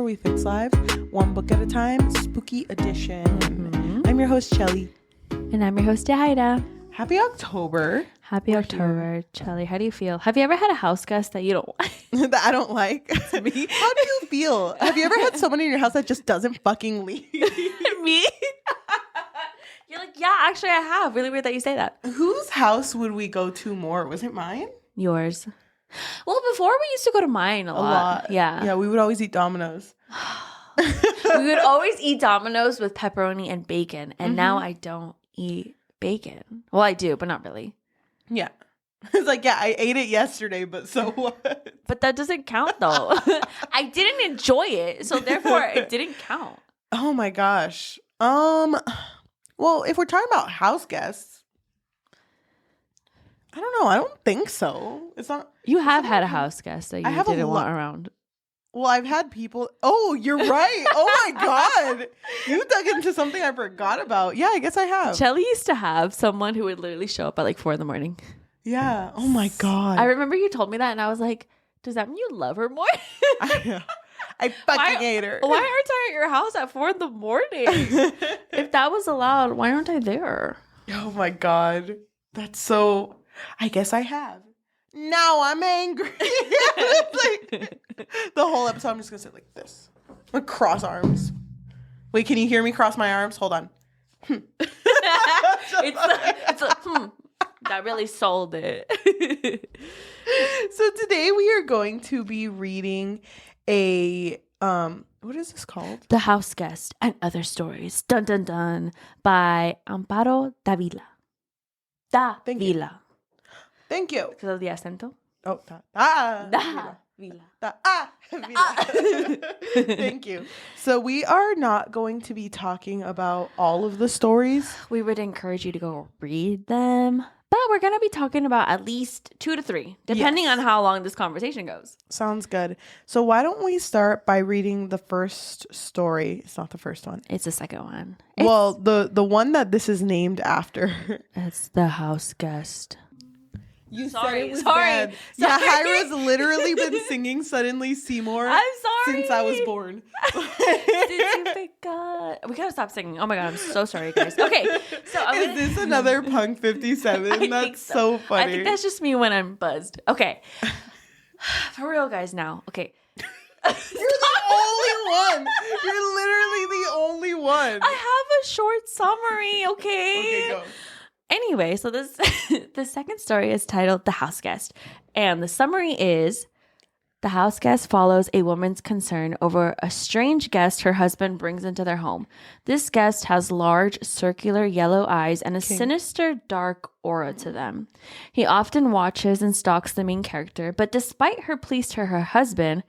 we fix lives one book at a time, spooky edition. I'm your host, Cheli. And I'm your host, Yajaira. Happy October. Happy October, Cheli. How do you feel? Have you ever had a house guest that you don't like? That I don't like? Me? How do you feel? Have you ever had someone in your house that just doesn't fucking leave? Me? You're like, yeah, actually I have. Really weird that you say that. Whose house would we go to more? Was it mine? Yours. Well, before we used to go to mine a lot. Yeah. Yeah, we would always eat Domino's. We would always eat Domino's with pepperoni and bacon. And now I don't eat bacon. Well, I do, but not really. Yeah. It's like, yeah, I ate it yesterday, but so what? But that doesn't count, though. I didn't enjoy it, so therefore it didn't count. Oh my gosh. Well, if we're talking about house guests, I don't know. I don't think so. It's not. You have had a house guest that you didn't want around. Well, I've had people. Oh, you're right. Oh my God. You dug into something I forgot about. Yeah, I guess I have. Cheli used to have someone who would literally show up at like 4 a.m. Yeah. Oh my God. I remember you told me that and I was like, does that mean you love her more? I fucking hate her. Why aren't I at your house at 4 a.m? If that was allowed, why aren't I there? Oh my God. That's so. I guess I have. Now I'm angry. Like, the whole episode, I'm just going to sit like this. Like cross arms. Wait, can you hear me cross my arms? Hold on. That really sold it. So today we are going to be reading a, what is this called? The Houseguest and Other Stories. Dun dun dun. By Amparo Dávila. Dávila. Thank you. Because of the acento. Oh, Vila. Thank you. So we are not going to be talking about all of the stories. We would encourage you to go read them. But we're going to be talking about at least 2 to 3, depending on how long this conversation goes. Sounds good. So why don't we start by reading the first story? It's not the first one. It's the second one. Well, the one that this is named after. It's The Houseguest. You said it was bad. Yeah, Jaira's literally been singing Suddenly Seymour. I'm sorry. Since I was born. Did you forget? We gotta stop singing. Oh my God, I'm so sorry, guys. Okay, so is this another Punk 57? That's so funny. I think that's just me when I'm buzzed. Okay, for real, guys. Now, okay. You're the only one. You're literally the only one. I have a short summary. Okay. Okay, go. Anyway, so this the second story is titled The Houseguest. And the summary is, the houseguest follows a woman's concern over a strange guest her husband brings into their home. This guest has large, circular yellow eyes and a sinister, dark aura to them. He often watches and stalks the main character, but despite her pleas to her husband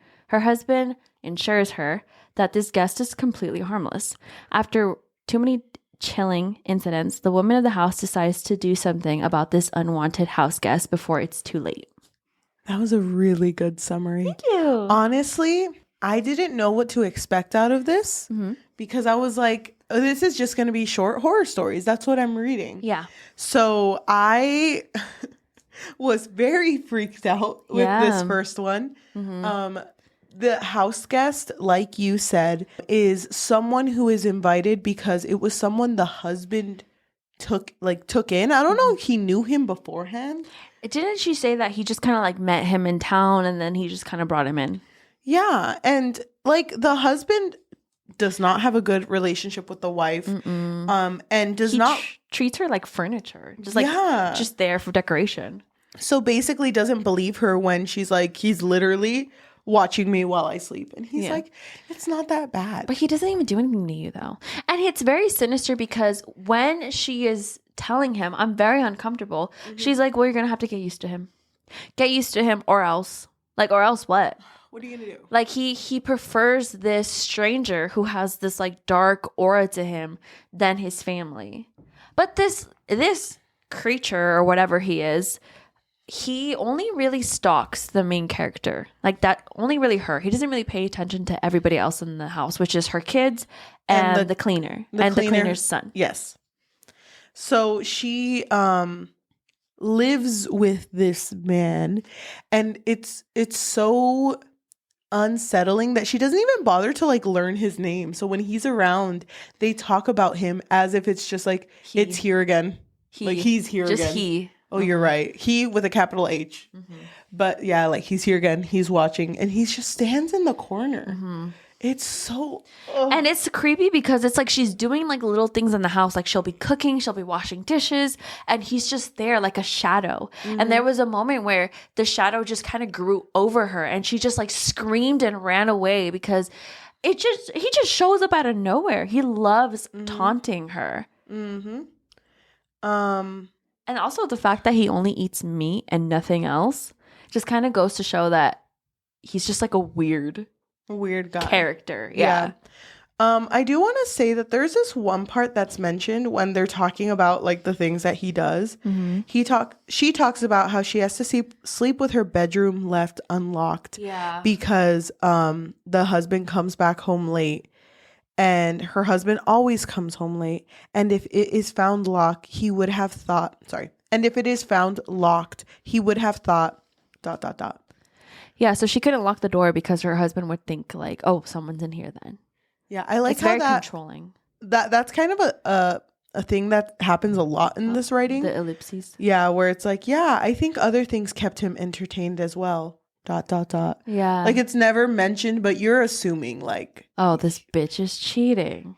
ensures her that this guest is completely harmless. After too many chilling incidents, the woman of the house decides to do something about this unwanted house guest before it's too late. That was a really good summary. Thank you. Honestly, I didn't know what to expect out of this because I was like, oh, this is just going to be short horror stories. That's what I'm reading. Yeah. So I was very freaked out with this first one. The house guest, like you said, is someone who is invited because it was someone the husband took in. I don't know if he knew him beforehand. Didn't she say that he just kind of like met him in town and then he just kind of brought him in? Yeah. And like the husband does not have a good relationship with the wife. And does not treats her like furniture. Just there for decoration. So basically doesn't believe her when she's like, he's literally watching me while I sleep. And he's like, it's not that bad. But he doesn't even do anything to you, though. And it's very sinister because when she is telling him, I'm very uncomfortable, she's like, well, you're going to have to get used to him. Get used to him or else. Like, or else what? What are you going to do? Like, he prefers this stranger who has this, like, dark aura to him than his family. But this creature or whatever he is, he only really stalks the main character. Like that, only really her. He doesn't really pay attention to everybody else in the house, which is her kids and the cleaner. The cleaner's son. Yes. So she lives with this man, and it's so unsettling that she doesn't even bother to like learn his name. So when he's around, they talk about him as if it's just like it's here again. Like he's here just again. He. Oh, you're right. He with a capital H. But yeah, like he's here again. He's watching, and he just stands in the corner. It's so and it's creepy because it's like she's doing like little things in the house, like she'll be cooking, she'll be washing dishes, and he's just there like a shadow. And there was a moment where the shadow just kind of grew over her, and she just like screamed and ran away because he just shows up out of nowhere. He loves taunting her. And also the fact that he only eats meat and nothing else just kind of goes to show that he's just like a weird guy character. Yeah. I do want to say that there's this one part that's mentioned when they're talking about like the things that he does. She talks about how she has to sleep with her bedroom left unlocked. Yeah. Because the husband comes back home late, and her husband always comes home late. And if it is found locked, he would have thought. And if it is found locked, he would have thought. ... Yeah, so she couldn't lock the door because her husband would think like, "Oh, someone's in here." Then, yeah, I like it's how very that controlling. That's kind of a thing that happens a lot in this writing. The ellipses. Yeah, where it's like, yeah, I think other things kept him entertained as well. ... Yeah, like it's never mentioned, but you're assuming like, oh, this bitch is cheating.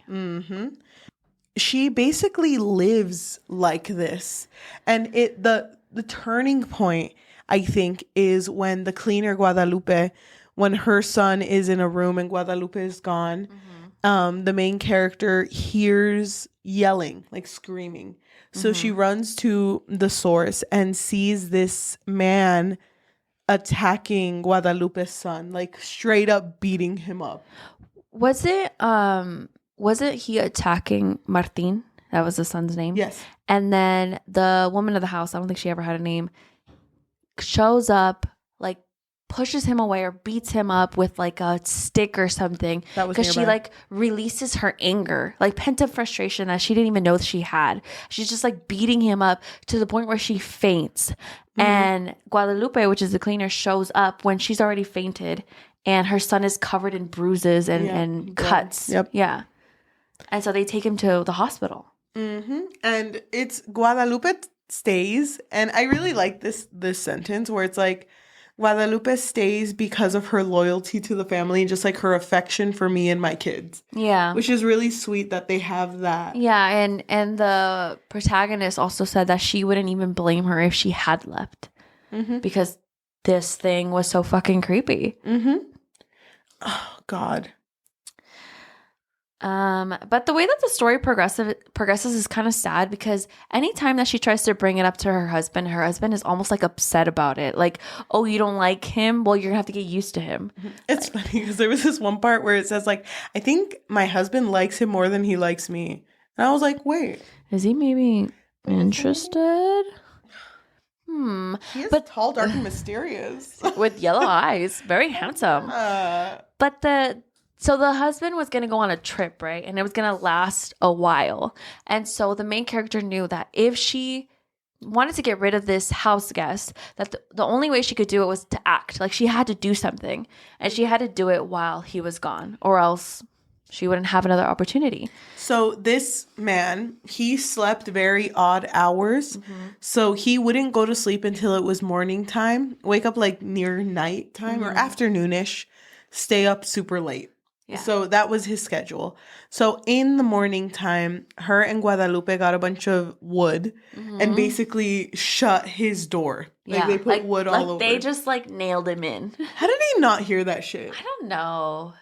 She basically lives like this, and the turning point, I think, is when the cleaner Guadalupe, when her son is in a room and Guadalupe is gone, the main character hears yelling, like screaming. So she runs to the source and sees this man attacking Guadalupe's son, like straight up beating him up. Was it he attacking Martin? That was the son's name. Yes. And then the woman of the house, I don't think she ever had a name, shows up, like pushes him away or beats him up with like a stick or something, because she like releases her anger, like pent up frustration that she didn't even know that she had. She's just like beating him up to the point where she faints. And Guadalupe, which is the cleaner, shows up when she's already fainted, and her son is covered in bruises and cuts. Yep. Yeah. And so they take him to the hospital. And it's Guadalupe stays, and I really like this sentence where it's like, Guadalupe stays because of her loyalty to the family and just like her affection for me and my kids. Yeah. Which is really sweet that they have that. Yeah, and the protagonist also said that she wouldn't even blame her if she had left. Because this thing was so fucking creepy. Oh, God. But the way that the story progresses is kind of sad, because anytime that she tries to bring it up to her husband is almost like upset about it. Like, oh, you don't like him? Well, you're gonna have to get used to him. It's funny because there was this one part where it says like, I think my husband likes him more than he likes me. And I was like, wait. Is he maybe interested? He is tall, dark, and mysterious. With yellow eyes. Very handsome. So the husband was going to go on a trip, right? And it was going to last a while. And so the main character knew that if she wanted to get rid of this house guest, that the only way she could do it was to act. Like she had to do something. And she had to do it while he was gone, or else she wouldn't have another opportunity. So this man, he slept very odd hours. So he wouldn't go to sleep until it was morning time, wake up like near night time or afternoonish, stay up super late. Yeah. So that was his schedule. So in the morning time, her and Guadalupe got a bunch of wood and basically shut his door. Like they put wood all over. They just like nailed him in. How did he not hear that shit? I don't know.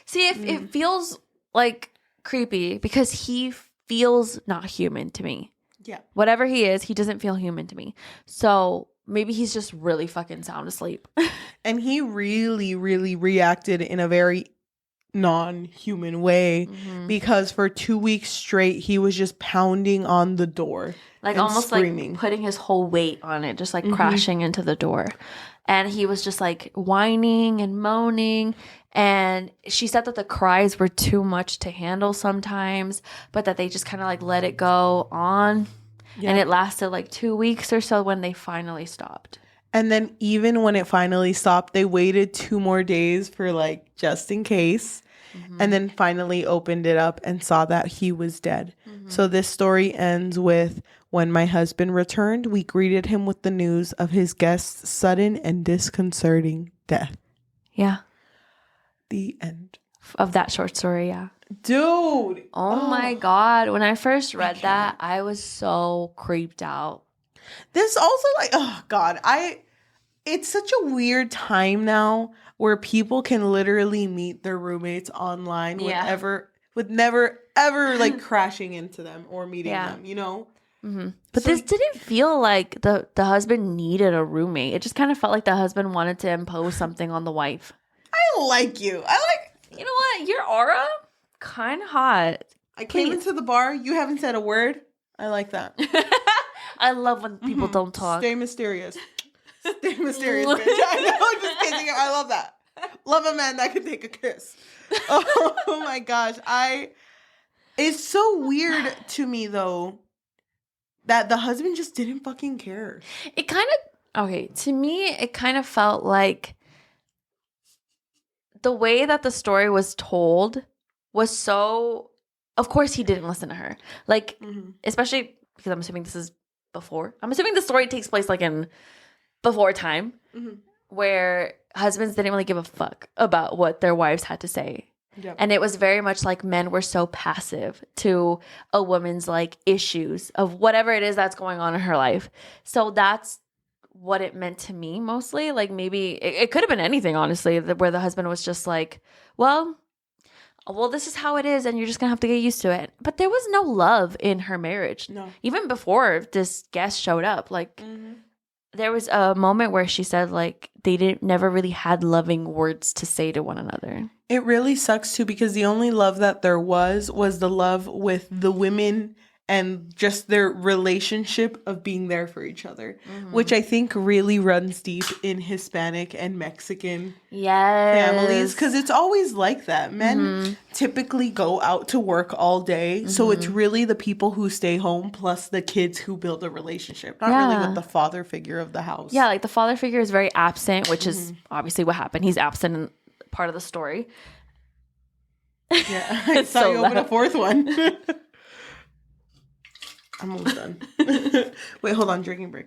See, it feels like creepy because he feels not human to me. Yeah. Whatever he is, he doesn't feel human to me. So maybe he's just really fucking sound asleep. And he really, really reacted in a very non-human way because for 2 weeks straight he was just pounding on the door, like almost screaming. Like putting his whole weight on it, just like crashing into the door. And he was just like whining and moaning, and she said that the cries were too much to handle sometimes, but that they just kind of like let it go on. And it lasted like 2 weeks or so when they finally stopped. And then even when it finally stopped, they waited 2 more days for like just in case. And then finally opened it up and saw that he was dead. So this story ends with, when my husband returned, we greeted him with the news of his guest's sudden and disconcerting death. Yeah. The end. Of that short story, yeah. Dude. Oh my God. When I first read that, I was so creeped out. This also like, oh God, it's such a weird time now where people can literally meet their roommates online with never ever like crashing into them or meeting them, you know? But this didn't feel like the husband needed a roommate. It just kind of felt like the husband wanted to impose something on the wife. I like you. You know what? Your aura, kind of hot. I came into the bar. You haven't said a word. I like that. I love when people don't talk. Stay mysterious. Stay mysterious, bitch. I know. I'm just kidding. I love that. Love a man that can take a kiss. Oh my gosh. It's so weird to me, though, that the husband just didn't fucking care. It kind of, okay, to me, it kind of felt like the way that the story was told was so, of course he didn't listen to her. Like, especially because I'm assuming this is before. I'm assuming the story takes place like in before time where husbands didn't really give a fuck about what their wives had to say. Yep. And it was very much like men were so passive to a woman's like issues of whatever it is that's going on in her life. So that's what it meant to me mostly. Like maybe it could have been anything, honestly, where the husband was just like, well, this is how it is and you're just gonna have to get used to it. But there was no love in her marriage. No. Even before this guest showed up, like there was a moment where she said like they never really had loving words to say to one another. It really sucks too, because the only love that there was the love with the women and just their relationship of being there for each other, which I think really runs deep in Hispanic and Mexican families, because it's always like that. Men typically go out to work all day, so it's really the people who stay home plus the kids who build a relationship, not really with the father figure of the house. Yeah, like the father figure is very absent, which is obviously what happened. He's absent in part of the story. Yeah, I saw you open a fourth one. I'm almost done. Wait, hold on. Drinking break.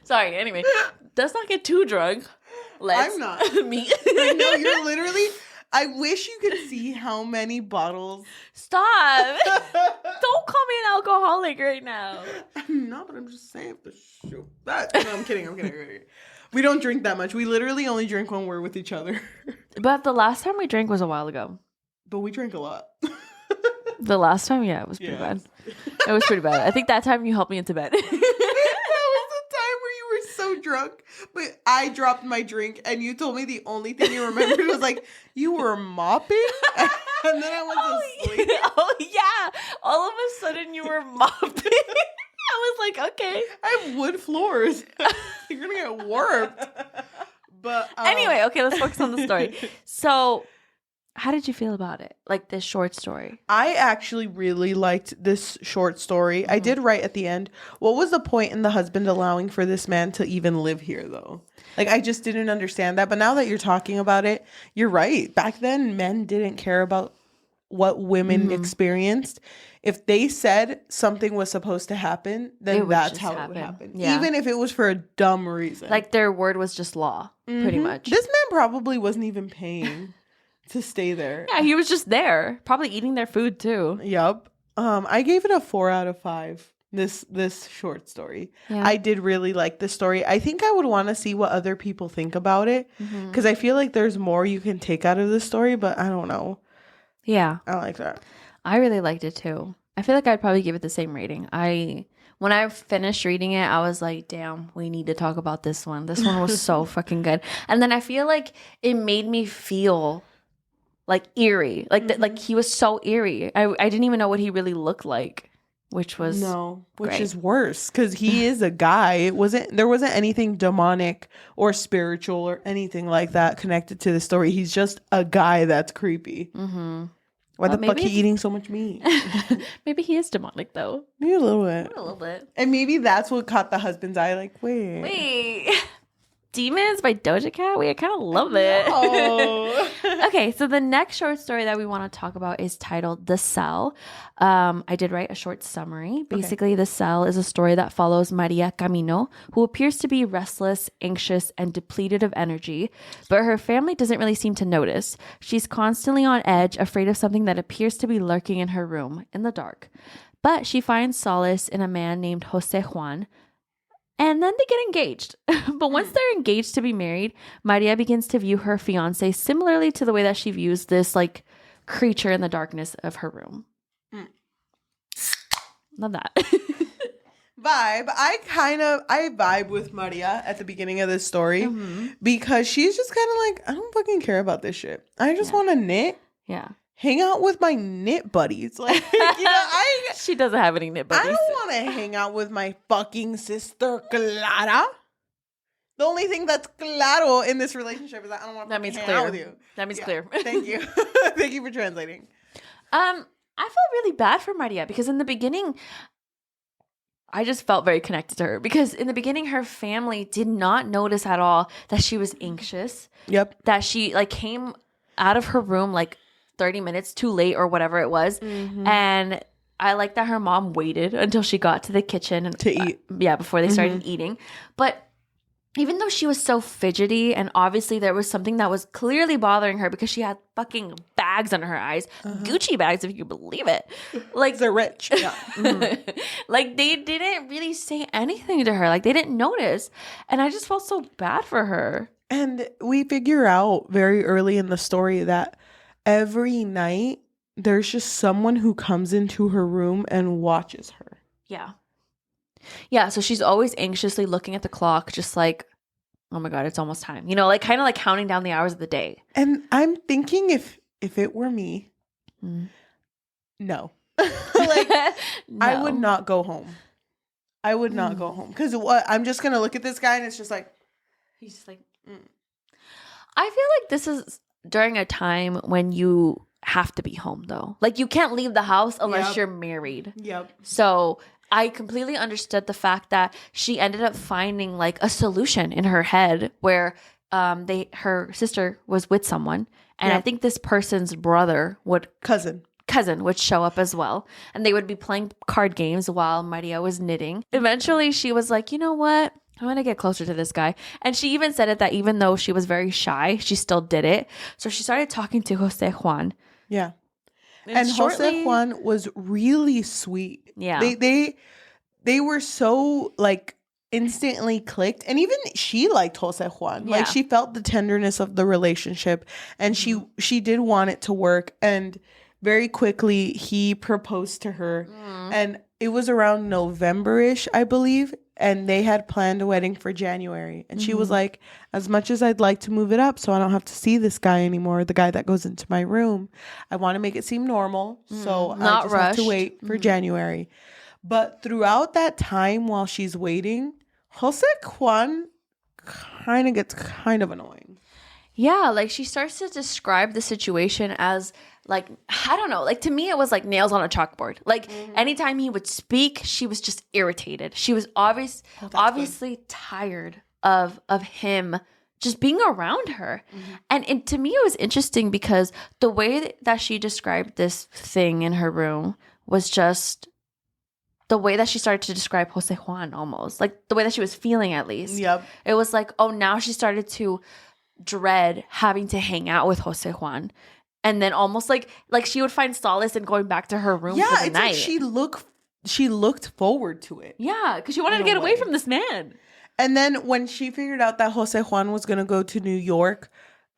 Sorry. Anyway, let's not get too drunk. I'm not. Me. No, you're literally. I wish you could see how many bottles. Stop. Don't call me an alcoholic right now. I'm not, but I'm just saying for sure. No, I'm kidding. We don't drink that much. We literally only drink when we're with each other. But the last time we drank was a while ago. But we drink a lot. The last time, yeah, it was pretty bad. It was pretty bad. I think that time you helped me into bed. That was the time where you were so drunk. But I dropped my drink and you told me the only thing you remembered was like, you were mopping? And then I went to sleep. Oh, yeah. All of a sudden you were mopping. I was like, okay. I have wood floors. You're going to get warped. But anyway, okay, let's focus on the story. So how did you feel about it? Like this short story? I actually really liked this short story. I did write at the end, what was the point in the husband allowing for this man to even live here, though? Like, I just didn't understand that. But now that you're talking about it, you're right. Back then, men didn't care about what women experienced. If they said something was supposed to happen, then that's how it would happen. Yeah. Even if it was for a dumb reason. Like their word was just law, pretty much. This man probably wasn't even paying to stay there. Yeah, he was just there, probably eating their food too. Yep. I gave it a 4 out of 5. This short story. Yeah. I did really like the story. I think I would want to see what other people think about it, because I feel like there's more you can take out of this story, but I don't know. Yeah, I like that. I really liked it too. I feel like I'd probably give it the same rating. When I finished reading it, I was like, damn, we need to talk about this one. This one was so fucking good. And then I feel like it made me feel like eerie. Like like he was so eerie. I didn't even know what he really looked like, which was which is worse, because he is a guy. There wasn't anything demonic or spiritual or anything like that connected to the story. He's just a guy that's creepy. Why the fuck he eating so much meat? Maybe he is demonic, though. Maybe a little bit. A little bit. And maybe that's what caught the husband's eye. Like, wait. Demons by Doja Cat? I kind of love it. Oh. Okay, so the next short story that we want to talk about is titled The Cell. I did write a short summary. Basically, The Cell is a story that follows Maria Camino, who appears to be restless, anxious, and depleted of energy, but her family doesn't really seem to notice. She's constantly on edge, afraid of something that appears to be lurking in her room in the dark. But she finds solace in a man named Jose Juan, and then they get engaged. But once they're engaged to be married, Maria begins to view her fiance similarly to the way that she views this like creature in the darkness of her room. Love that. Vibe. I vibe with Maria at the beginning of this story because she's just kind of like, I don't fucking care about this shit. I just want to knit. Yeah. Hang out with my knit buddies. Like, she doesn't have any knit buddies. I don't want to hang out with my fucking sister Clara. The only thing that's claro in this relationship is that I don't want to hang out with you. That means clear. Thank you. Thank you for translating. I felt really bad for Maria because in the beginning, I just felt very connected to her because in the beginning, her family did not notice at all that she was anxious. Yep. That she like came out of her room like 30 minutes too late or whatever it was. And I like that her mom waited until she got to the kitchen and, to eat. Before they started eating. But even though she was so fidgety and obviously there was something that was clearly bothering her because she had fucking bags under her eyes, Gucci bags, if you believe it. Like they're rich. Yeah. Like they didn't really say anything to her. Like they didn't notice. And I just felt so bad for her. And we figure out very early in the story that every night there's just someone who comes into her room and watches her. Yeah. Yeah, so she's always anxiously looking at the clock, just like, oh my God, it's almost time. You know, like kind of like counting down the hours of the day. And I'm thinking if it were me, no. Like, no. I would not go home. I would not go home. Because I'm just going to look at this guy and it's just like. He's just like. I feel like this is during a time when you have to be home, though. Like, you can't leave the house unless you're married. Yep. So I completely understood the fact that she ended up finding like a solution in her head where her sister was with someone, and I think this person's cousin would show up as well, and they would be playing card games while Maria was knitting. Eventually, she was like, you know what? I'm going to get closer to this guy. And she even said it that even though she was very shy, she still did it. So she started talking to Jose Juan. Yeah. And Jose Juan was really sweet. Yeah. They were so like instantly clicked. And even she liked Jose Juan. Yeah. Like she felt the tenderness of the relationship. And she did want it to work. And very quickly he proposed to her. And it was around November-ish, I believe. And they had planned a wedding for January. And she was like, as much as I'd like to move it up so I don't have to see this guy anymore, the guy that goes into my room, I want to make it seem normal. So I just have to wait for January. But throughout that time while she's waiting, Jose Juan kind of gets kind of annoying. Yeah, like she starts to describe the situation as like, I don't know, like to me it was like nails on a chalkboard. Like anytime he would speak, she was just irritated. She was obviously tired of him just being around her. And to me it was interesting because the way that she described this thing in her room was just the way that she started to describe Jose Juan almost. Like the way that she was feeling at least. Yep. It was like, oh, now she started to dread having to hang out with Jose Juan. And then almost like she would find solace in going back to her room for the night. Like she looked forward to it. Yeah, because she wanted to get away from this man. And then when she figured out that Jose Juan was going to go to New York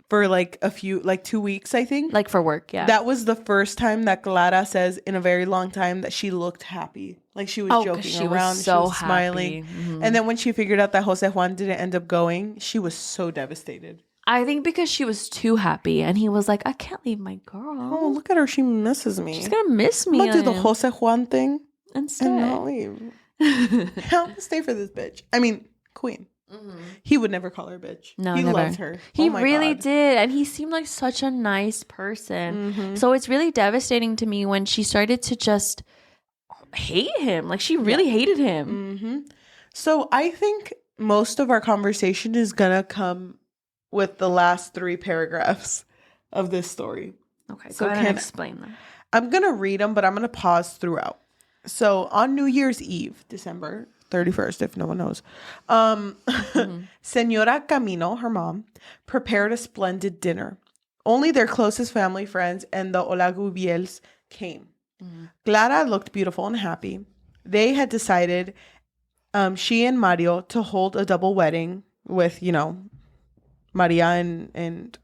for like 2 weeks, I think. Like for work, yeah. That was the first time that Clara says in a very long time that she looked happy. Like she was joking around. She was smiling. And then when she figured out that Jose Juan didn't end up going, she was so devastated. I think because she was too happy and he was like, I can't leave my girl. Oh, look at her. She misses me. She's going to miss me. I'm going to do the Jose Juan thing and not leave. I'll stay for this bitch. I mean, queen. He would never call her a bitch. No, he never. loved her. He really did. And he seemed like such a nice person. So it's really devastating to me when she started to just hate him. Like she really hated him. So I think most of our conversation is going to come with the last 3 paragraphs of this story. Okay, so go ahead and explain them. I'm going to read them, but I'm going to pause throughout. So on New Year's Eve, December 31st, if no one knows, Senora Camino, her mom, prepared a splendid dinner. Only their closest family friends and the Olagubiels came. Clara looked beautiful and happy. They had decided, she and Mario, to hold a double wedding with, Maria and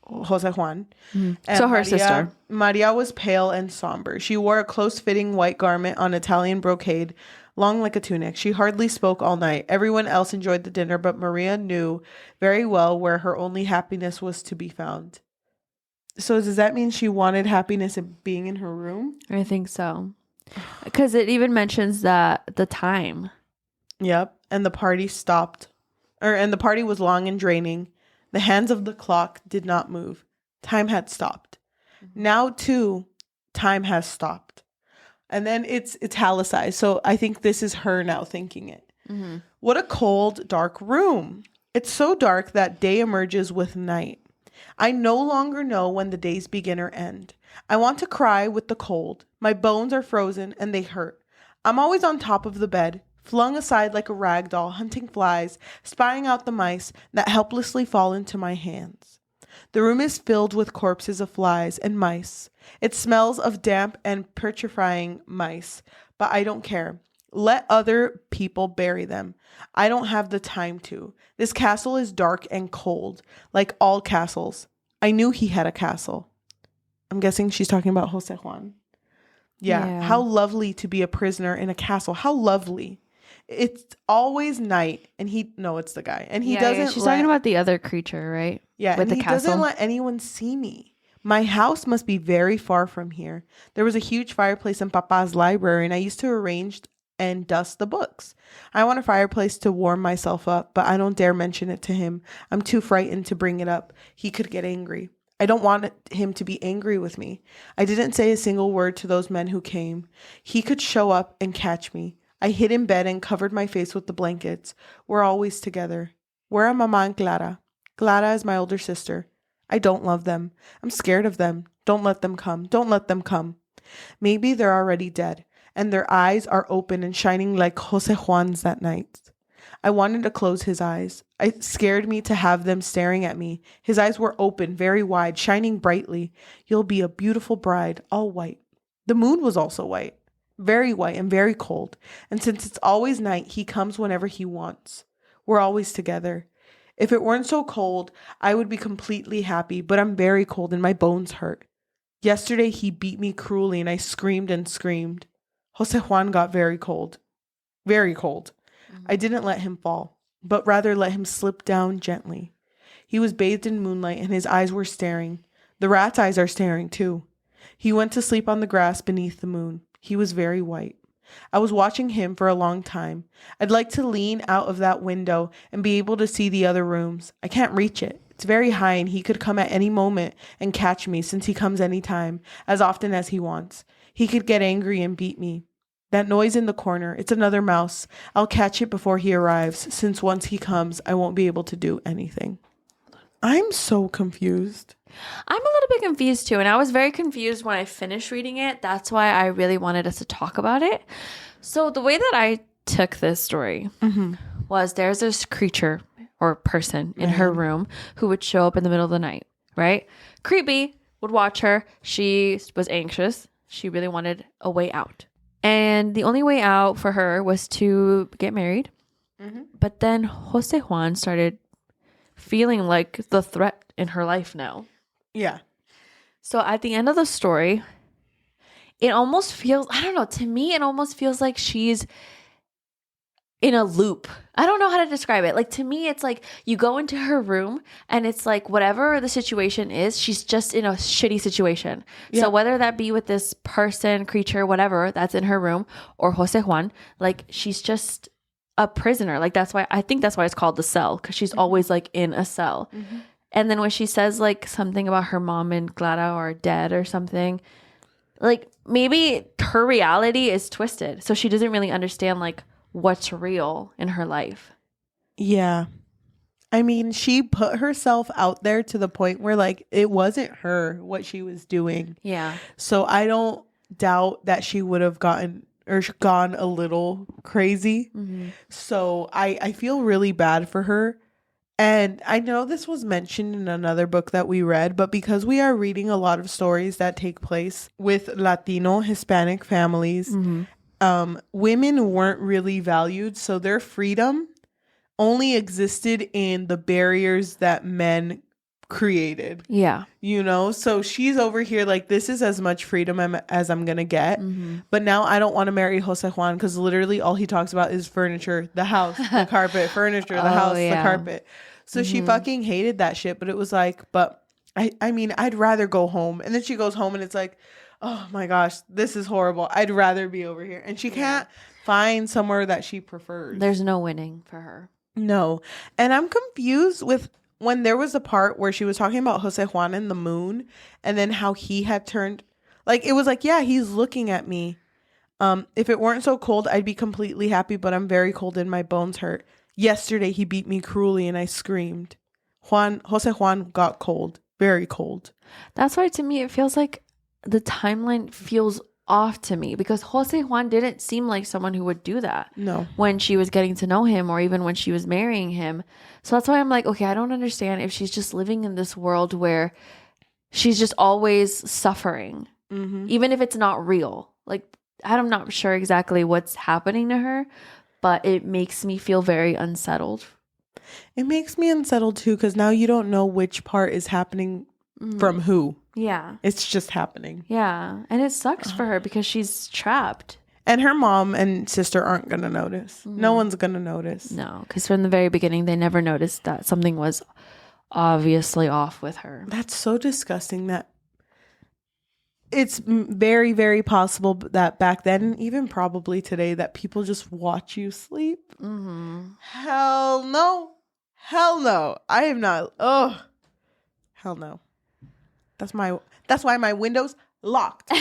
Jose Juan. And so her sister. Maria was pale and somber. She wore a close-fitting white garment on Italian brocade, long like a tunic. She hardly spoke all night. Everyone else enjoyed the dinner, but Maria knew very well where her only happiness was to be found. So does that mean she wanted happiness in being in her room? I think so. Because it even mentions that the time. Yep. And the party stopped. And the party was long and draining. The hands of the clock did not move. Time had stopped. Now, too, time has stopped. And then it's italicized. So I think this is her now thinking it. What a cold, dark room. It's so dark that day emerges with night. I no longer know when the days begin or end. I want to cry with the cold. My bones are frozen and they hurt. I'm always on top of the bed, flung aside like a rag doll, hunting flies, spying out the mice that helplessly fall into my hands. The room is filled with corpses of flies and mice. It smells of damp and putrefying mice, but I don't care. Let other people bury them. I don't have the time to. This castle is dark and cold, like all castles. I knew he had a castle. I'm guessing she's talking about Jose Juan. Yeah. How lovely to be a prisoner in a castle. How lovely. It's always night, and it's the guy. And he doesn't. She's talking about the other creature, right? Yeah, with and the he castle. Doesn't let anyone see me. My house must be very far from here. There was a huge fireplace in Papa's library, and I used to arrange and dust the books. I want a fireplace to warm myself up, but I don't dare mention it to him. I'm too frightened to bring it up. He could get angry. I don't want him to be angry with me. I didn't say a single word to those men who came. He could show up and catch me. I hid in bed and covered my face with the blankets. We're always together. Where are Mama and Clara? Clara is my older sister. I don't love them. I'm scared of them. Don't let them come. Don't let them come. Maybe they're already dead, and their eyes are open and shining like Jose Juan's that night. I wanted to close his eyes. It scared me to have them staring at me. His eyes were open, very wide, shining brightly. You'll be a beautiful bride, all white. The moon was also white, very white and very cold. And since it's always night, he comes whenever he wants. We're always together. If it weren't so cold, I would be completely happy, but I'm very cold and my bones hurt. Yesterday, he beat me cruelly and I screamed and screamed. Jose Juan got very cold. Very cold. I didn't let him fall, but rather let him slip down gently. He was bathed in moonlight and his eyes were staring. The rat's eyes are staring too. He went to sleep on the grass beneath the moon. He was very white. I was watching him for a long time. I'd like to lean out of that window and be able to see the other rooms. I can't reach it. It's very high and he could come at any moment and catch me since he comes any time, as often as he wants. He could get angry and beat me. That noise in the corner, it's another mouse. I'll catch it before he arrives, since once he comes, I won't be able to do anything. I'm so confused. I'm a little bit confused too, and I was very confused when I finished reading it. That's why I really wanted us to talk about it. So the way that I took this story was there's this creature or person in her room who would show up in the middle of the night, right? Creepy, would watch her. She was anxious. She really wanted a way out. And the only way out for her was to get married. But then Jose Juan started feeling like the threat in her life now. Yeah. So at the end of the story, it almost feels, I don't know, to me, it almost feels like she's in a loop. I don't know how to describe it. Like, to me, it's like you go into her room and it's like whatever the situation is, she's just in a shitty situation. Yeah. So whether that be with this person, creature, whatever that's in her room or Jose Juan, like she's just a prisoner. Like I think that's why it's called the cell, because she's always like in a cell. And then when she says like something about her mom and Clara are dead or something, like maybe her reality is twisted. So she doesn't really understand like what's real in her life. Yeah. I mean, she put herself out there to the point where like it wasn't her what she was doing. Yeah. So I don't doubt that she would have gone a little crazy. So I feel really bad for her. And I know this was mentioned in another book that we read, but because we are reading a lot of stories that take place with Latino, Hispanic families, women weren't really valued. So their freedom only existed in the barriers that men created. Yeah. You know, so she's over here like, this is as much freedom as I'm going to get. But now I don't want to marry Jose Juan because literally all he talks about is furniture, the house, the carpet, furniture, the house, the carpet. So she fucking hated that shit. But it was like, but I mean, I'd rather go home. And then she goes home and it's like, oh my gosh, this is horrible. I'd rather be over here. And she can't find somewhere that she prefers. There's no winning for her. No. And I'm confused with when there was a part where she was talking about Jose Juan and the moon and then how he had turned, like, it was like, yeah, he's looking at me. If it weren't so cold, I'd be completely happy, but I'm very cold and my bones hurt. Yesterday, he beat me cruelly and I screamed. Jose Juan got cold, very cold. That's why to me, it feels like the timeline feels off to me because Jose Juan didn't seem like someone who would do that. No. When she was getting to know him or even when she was marrying him. So that's why I'm like, okay, I don't understand if she's just living in this world where she's just always suffering, even if it's not real. Like, I'm not sure exactly what's happening to her, but it makes me feel very unsettled. It makes me unsettled too because now you don't know which part is happening from who. Yeah. It's just happening. Yeah. And it sucks for her because she's trapped. And her mom and sister aren't going to notice. No one's going to notice. No, because from the very beginning, they never noticed that something was obviously off with her. That's so disgusting that it's very, very possible that back then, even probably today, that people just watch you sleep. Hell no. Hell no. I am not. Oh, hell no. That's why my windows locked.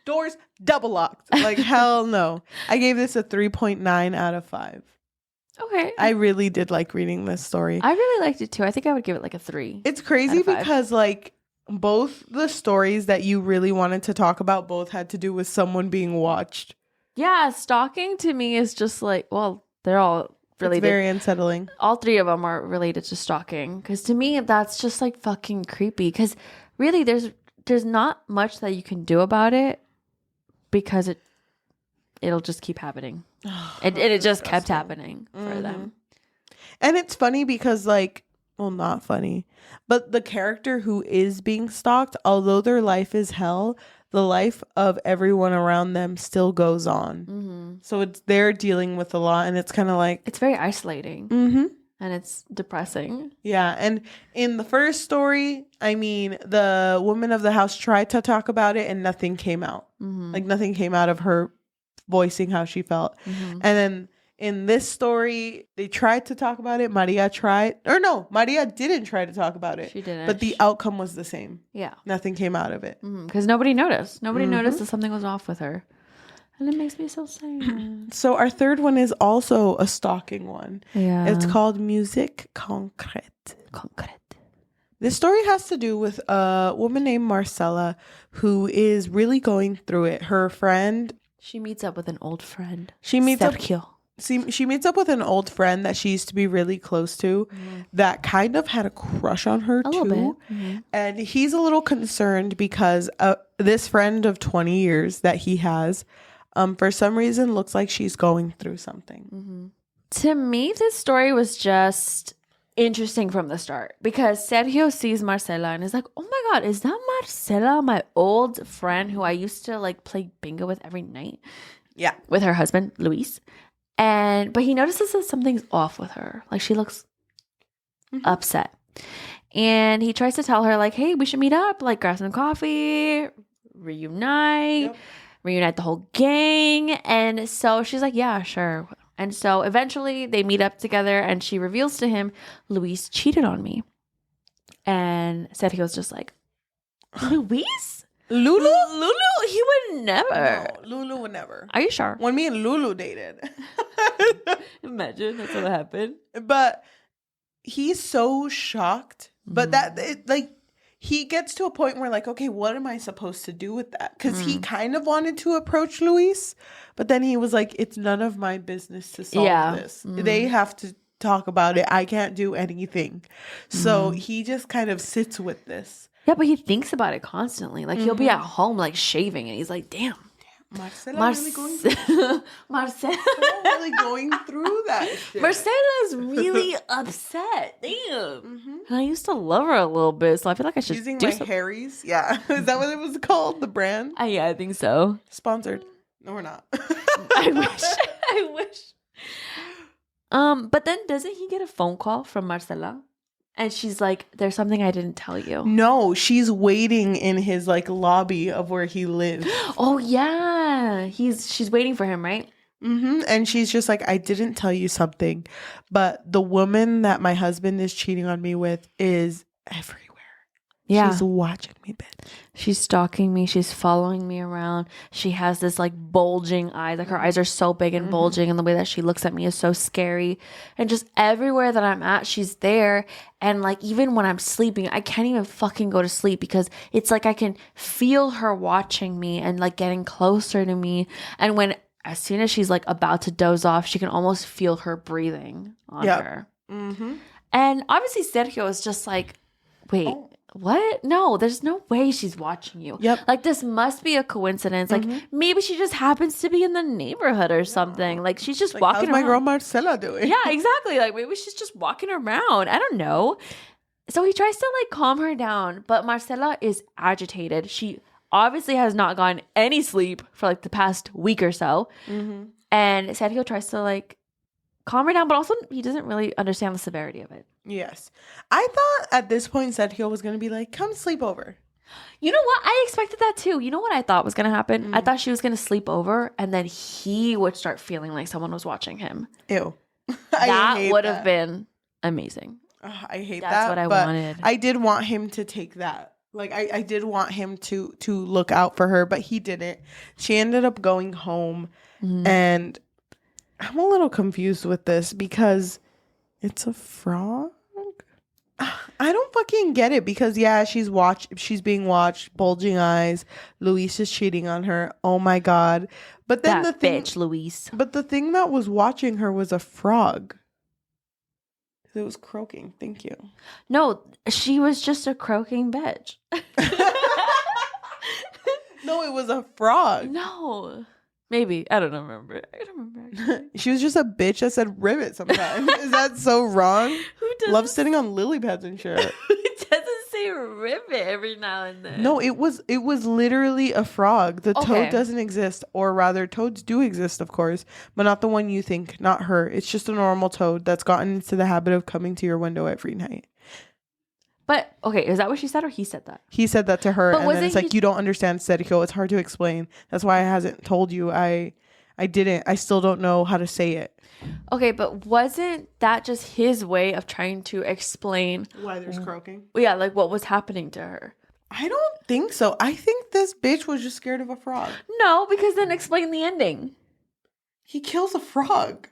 Doors double locked. Like, hell no. I gave this a 3.9 out of 5. Okay. I really did like reading this story. I really liked it too. I think I would give it like a 3. It's crazy because like both the stories that you really wanted to talk about both had to do with someone being watched. Yeah, stalking to me is just like, well, they're all related. It's very unsettling. All 3 of them are related to stalking because to me that's just like fucking creepy because really there's not much that you can do about it because it'll just keep happening. And it just kept happening for them. And it's funny because like, well, not funny, but the character who is being stalked, although their life is hell, the life of everyone around them still goes on. So they're dealing with a lot and it's kind of like, it's very isolating and it's depressing. Yeah. And in the first story, I mean, the woman of the house tried to talk about it and nothing came out. Like nothing came out of her voicing how she felt. And then in this story, they tried to talk about it. Maria didn't try to talk about it. She didn't. But the outcome was the same. Yeah. Nothing came out of it. Because nobody noticed. Nobody noticed that something was off with her. And it makes me so sad. So our third one is also a stalking one. Yeah. It's called Musique Concrète. This story has to do with a woman named Marcella who is really going through it. Her friend... She meets up with an old friend. She meets Sergio. She meets up with an old friend that she used to be really close to that kind of had a crush on her a too. Little bit. And he's a little concerned because this friend of 20 years that he has, for some reason, looks like she's going through something. To me, this story was just interesting from the start because Sergio sees Marcela and is like, oh my God, is that Marcela, my old friend who I used to like play bingo with every night? Yeah. With her husband, Luis. But he notices that something's off with her. Like she looks upset. And he tries to tell her like, hey, we should meet up, like grab some coffee, reunite the whole gang. And so she's like, yeah, sure. And so eventually they meet up together and she reveals to him, Luis cheated on me. And Sergio's just like, Luis? Lulu? Lulu? He would never. No, Lulu would never. Are you sure? When me and Lulu dated. Imagine that's what happened. But he's so shocked. But he gets to a point where like, okay, what am I supposed to do with that? Because he kind of wanted to approach Luis, but then he was like, it's none of my business to solve this. They have to talk about it. I can't do anything. So he just kind of sits with this. Yeah, but he thinks about it constantly. Like he'll be at home like shaving and he's like, damn. Marcela's really going through really going through that shit. Marcela's really upset. Damn. And I used to love her a little bit, so I feel like I should using do my something. Harry's. Yeah. Is that what it was called? The brand? Yeah, I think so. Sponsored. No, we're not. I wish. But then doesn't he get a phone call from Marcela? And she's like, there's something I didn't tell you. No, she's waiting in his like lobby of where he lives. Oh yeah. She's waiting for him, right? And she's just like, I didn't tell you something, but the woman that my husband is cheating on me with is everywhere. Yeah. She's watching me, bitch. She's stalking me. She's following me around. She has this like bulging eye. Like her eyes are so big and bulging, and the way that she looks at me is so scary. And just everywhere that I'm at, she's there. And like even when I'm sleeping, I can't even fucking go to sleep because it's like I can feel her watching me and like getting closer to me. And as soon as she's like about to doze off, she can almost feel her breathing on her. And obviously Sergio is just like, wait. What? No, there's no way she's watching you. Like, this must be a coincidence. Like, maybe she just happens to be in the neighborhood or something. Like, she's just walking around. How's my girl Marcela doing? Yeah, exactly. Like, maybe she's just walking around. I don't know. So he tries to, like, calm her down. But Marcela is agitated. She obviously has not gotten any sleep for, like, the past week or so. And Sergio tries to, like, calm her down. But also, he doesn't really understand the severity of it. Yes. I thought at this point Sergio was going to be like, come sleep over. You know what? I expected that too. You know what I thought was going to happen? I thought she was going to sleep over and then he would start feeling like someone was watching him. Ew. That would have been amazing. I hate that. That's what I wanted. I did want him to take that. Like, I did want him to look out for her, but he didn't. She ended up going home and I'm a little confused with this because it's a frog? I don't fucking get it because she's being watched, bulging eyes. Luis is cheating on her. Oh my god. But then that bitch, Luis. But the thing that was watching her was a frog. It was croaking. Thank you. No, she was just a croaking bitch. No, it was a frog. No. Maybe. I don't remember. She was just a bitch that said ribbit sometimes. Is that so wrong? Who does Love sitting on lily pads and shit. Who doesn't say ribbit every now and then? No, it was literally a frog. The toad doesn't exist, or rather toads do exist, of course, but not the one you think, not her. It's just a normal toad that's gotten into the habit of coming to your window every night. But, okay, is that what she said or he said that? He said that to her, and then it's like, you don't understand, Sergio. It's hard to explain. That's why I hasn't told you. I still don't know how to say it. Okay, but wasn't that just his way of trying to explain why there's croaking? Yeah, like what was happening to her. I don't think so. I think this bitch was just scared of a frog. No, because then explain the ending. He kills a frog.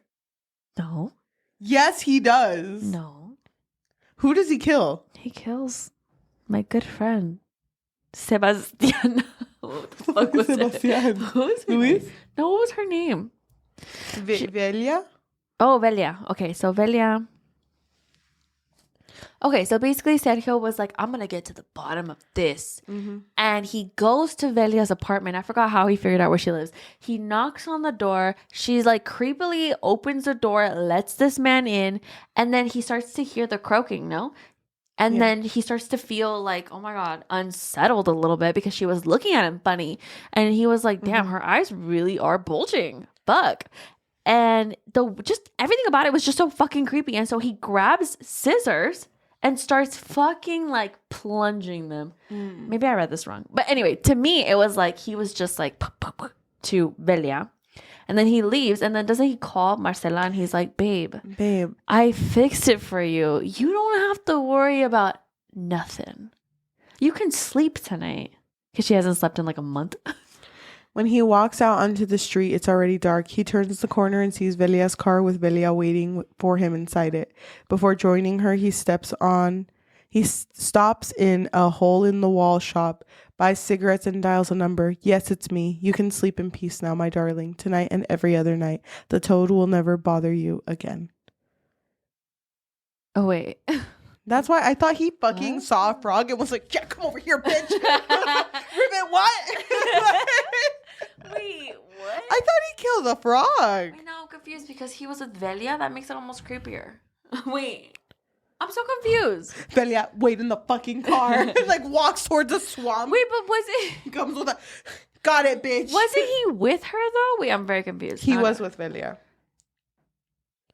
No. Yes, he does. No. Who does he kill? He kills my good friend, Sebastian. What the fuck was Sebastian? Who was her Luis? name? No, what was her name? Velia? Oh, Velia. Okay, so Velia. Okay, so basically Sergio was like, I'm going to get to the bottom of this. And he goes to Velia's apartment. I forgot how he figured out where she lives. He knocks on the door. She's like creepily opens the door, lets this man in. And then he starts to hear the croaking, no? And then he starts to feel like, oh my God, unsettled a little bit because she was looking at him funny. And he was like, damn, her eyes really are bulging. Fuck. And just everything about it was just so fucking creepy. And so he grabs scissors and starts fucking like plunging them. Maybe I read this wrong. But anyway, to me, it was like he was just like to Velia. And then he leaves. And then doesn't he call Marcela and he's like, babe, I fixed it for you. You don't have to worry about nothing. You can sleep tonight. Because she hasn't slept in like a month. When he walks out onto the street, it's already dark. He turns the corner and sees Velia's car with Velia waiting for him inside it. Before joining her, he stops in a hole-in-the-wall shop, buys cigarettes and dials a number. Yes, it's me. You can sleep in peace now, my darling. Tonight and every other night. The toad will never bother you again. Oh, wait. That's why I thought he fucking saw a frog and was like, yeah, come over here, bitch. Ribbit, what? Wait, what? I thought he killed a frog. I know, I'm confused because he was with Velia. That makes it almost creepier. Wait, I'm so confused. Velia, wait in the fucking car. Like, walks towards the swamp. Wait, but was it... Comes with a... Got it, bitch. Wasn't he with her, though? Wait, I'm very confused. He was with Velia.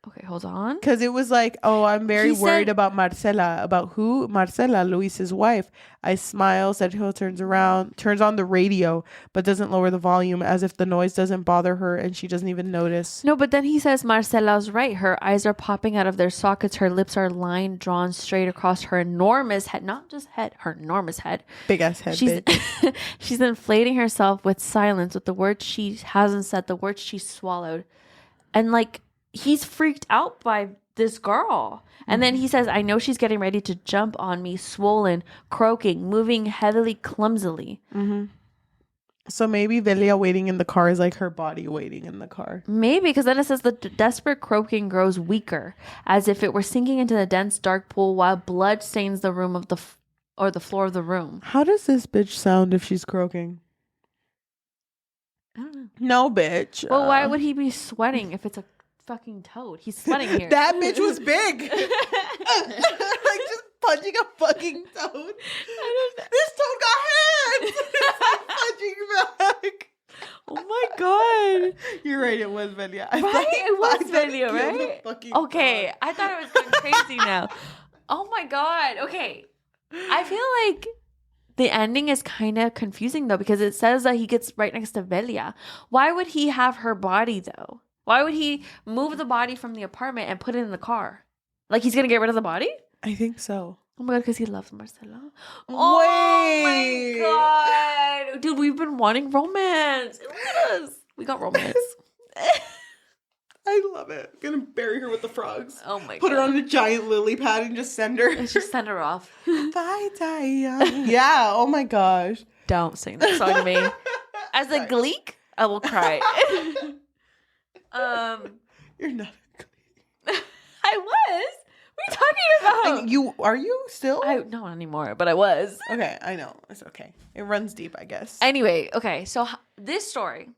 Okay, hold on. Because it was like, oh, I'm very worried about Marcela. About who? Marcela, Luis's wife. I smile. Sergio turns around, turns on the radio, but doesn't lower the volume as if the noise doesn't bother her and she doesn't even notice. No, but then he says Marcela's right. Her eyes are popping out of their sockets. Her lips are lined, drawn straight across her enormous head. Not just head, her enormous head. Big ass head, bitch. She's inflating herself with silence, with the words she hasn't said, the words she swallowed. And like... he's freaked out by this girl. And then he says, I know she's getting ready to jump on me, swollen, croaking, moving heavily, clumsily. Mm-hmm. So maybe Velia waiting in the car is like her body waiting in the car. Maybe, because then it says the desperate croaking grows weaker, as if it were sinking into the dense, dark pool while blood stains the room of the floor of the room. How does this bitch sound if she's croaking? I don't know. No, bitch. Well, why would he be sweating if it's a fucking toad? He's sweating here. That bitch was big. Like just punching a fucking toad. This toad got hands. Punching back. Oh my god. You're right, it was Velia. Right? It was Velia, right? Okay. Dog. I thought it was going crazy now. Oh my god. Okay. I feel like the ending is kind of confusing though, because it says that he gets right next to Velia. Why would he have her body though? Why would he move the body from the apartment and put it in the car? Like he's going to get rid of the body? I think so. Oh my god, because he loves Marcela. Wait. Oh my god. Dude, we've been wanting romance. Look at us. We got romance. I love it. I'm going to bury her with the frogs. Oh my god. Put her on a giant lily pad and just send her. Just send her off. Bye, Diane. Yeah, oh my gosh. Don't sing that song to me. As a Gleek, I will cry. You're not a Gleek. I was. What are you talking about? You are you still? Not anymore, but I was. Okay, I know. It's okay. It runs deep, I guess. Anyway, okay. So this story.